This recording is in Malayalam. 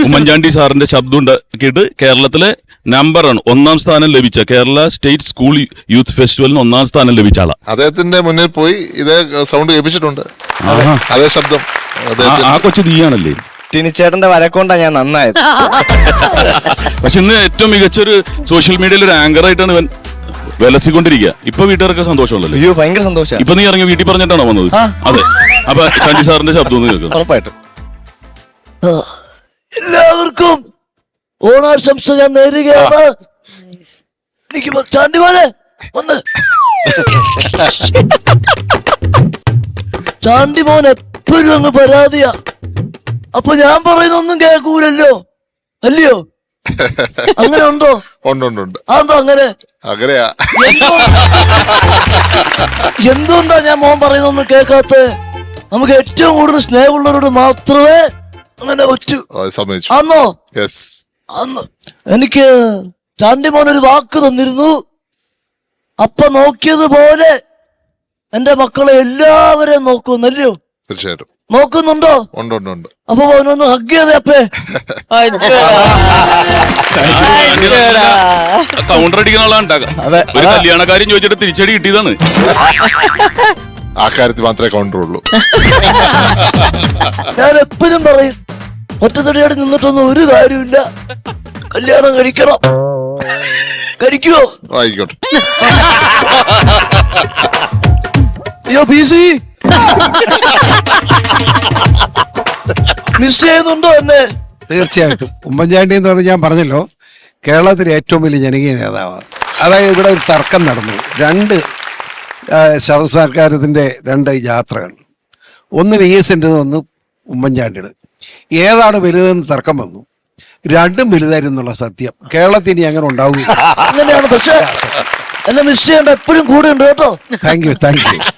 ഉമ്മൻചാണ്ടി സാറിന്റെ ശബ്ദം ഉണ്ടാക്കിയിട്ട് കേരളത്തിലെ നമ്പറാണ് 1ാം സ്ഥാനം ലഭിച്ച കേരള സ്റ്റേറ്റ് സ്കൂൾ യൂത്ത് ഫെസ്റ്റിവലിന് 1ാം സ്ഥാനം ലഭിച്ച ആളാ. അദ്ദേഹത്തിന്റെ മുന്നിൽ പോയി ഇതേ സൗണ്ട് കേൾപ്പിച്ചിട്ടുണ്ട്, അതേ ശബ്ദം. ആ കൊച്ചു നീയാണല്ലേ? ടിനിച്ചേട്ടന്റെ വരക്കൊണ്ടാ ഞാൻ നന്നായത്. പക്ഷെ ഇന്ന് ഏറ്റവും മികച്ചൊരു സോഷ്യൽ മീഡിയയിൽ ഒരു ആങ്കർ ആയിട്ടാണ് ഇവൻ വിലസിക്കൊണ്ടിരിക്കുക. ഇപ്പൊ വീട്ടുകാർക്ക് സന്തോഷമുണ്ടല്ലോ. അയ്യോ ഭയങ്കര സന്തോഷം. ഇപ്പൊ നീ ഇറങ്ങി വീട്ടിൽ പറഞ്ഞിട്ടാണോ വന്നത്? അതെ. അപ്പൊ ചാണ്ടി സാറിന്റെ ശബ്ദം ഒന്ന് കേൾക്കാം. ഉറപ്പായിട്ടും. എല്ലാവർക്കും ഓണാശംസ ഞാൻ നേരുകയാണ്. എനിക്ക് ചാണ്ടി പോലെ വന്ന് ചാണ്ടി മോൻ എപ്പോഴും അങ്ങ് പരാതിയാ. അപ്പൊ ഞാൻ പറയുന്നൊന്നും കേൾക്കൂലല്ലോ, അല്ലയോ? അങ്ങനെ ഉണ്ടോ? ഉണ്ട്. അതെന്തോ അങ്ങനെ? അങ്ങനെയാ. എന്തുകൊണ്ടാ ഞാൻ മോൻ പറയുന്നൊന്നും കേൾക്കാത്ത? നമുക്ക് ഏറ്റവും കൂടുതൽ സ്നേഹമുള്ളവരോട് മാത്രമേ അങ്ങനെ പറ്റൂ. ആന്നോ? അന്ന് എനിക്ക് ചാണ്ടി മോൻ ഒരു വാക്ക് തന്നിരുന്നു. അപ്പ നോക്കിയതുപോലെ എന്റെ മക്കളെ എല്ലാവരെയും നോക്കുന്നല്ലയോ? തീർച്ചയായിട്ടും നോക്കുന്നുണ്ടോ? ഉണ്ട്. അപ്പൊ അവനൊന്ന് ഹഗ് ചെയ്തേ അപ്പേ. കൗണ്ടർ അടിക്കുന്ന ആളാണ്. ഒരു കല്യാണക്കാരും ചോദിച്ചിട്ട് തിരിച്ചടി കിട്ടിയതാണ്. ആ കാര്യത്തിൽ മാത്രമേ കൗണ്ടർ ഉള്ളൂ. ഞാൻ എപ്പോഴും പറയും, ഒറ്റത്തടിയോടെ നിന്നിട്ടൊന്നും ഒരു കാര്യമില്ല. കല്യാണം കഴിക്കണം. കഴിക്കുവോ? ആയിക്കോട്ടെ. അയ്യോ PC മിസ് ചെയ്യുന്നുണ്ടോ എന്നെ? തീർച്ചയായിട്ടും. ഉമ്മൻചാണ്ടി എന്ന് പറഞ്ഞ് ഞാൻ പറഞ്ഞല്ലോ, കേരളത്തിലെ ഏറ്റവും വലിയ ജനകീയ നേതാവാണ്. അതായത് ഇവിടെ ഒരു തർക്കം നടന്നു. 2 സർക്കാരത്തിൻ്റെ 2 യാത്രകൾ. ഒന്ന് VS-ൻ്റെ, ഒന്ന് ഉമ്മൻചാണ്ടിയുടെ. ഏതാണ് വലുതെന്ന് തർക്കം വന്നു. 2ഉം വലുതായിരുന്നു എന്നുള്ള സത്യം. കേരളത്തിൽ ഇനി അങ്ങനെ ഉണ്ടാവുക. അങ്ങനെയാണ്. പക്ഷെ എന്നെ മിസ് ചെയ്യേണ്ട, എപ്പോഴും കൂടെ ഉണ്ട് കേട്ടോ. Thank you.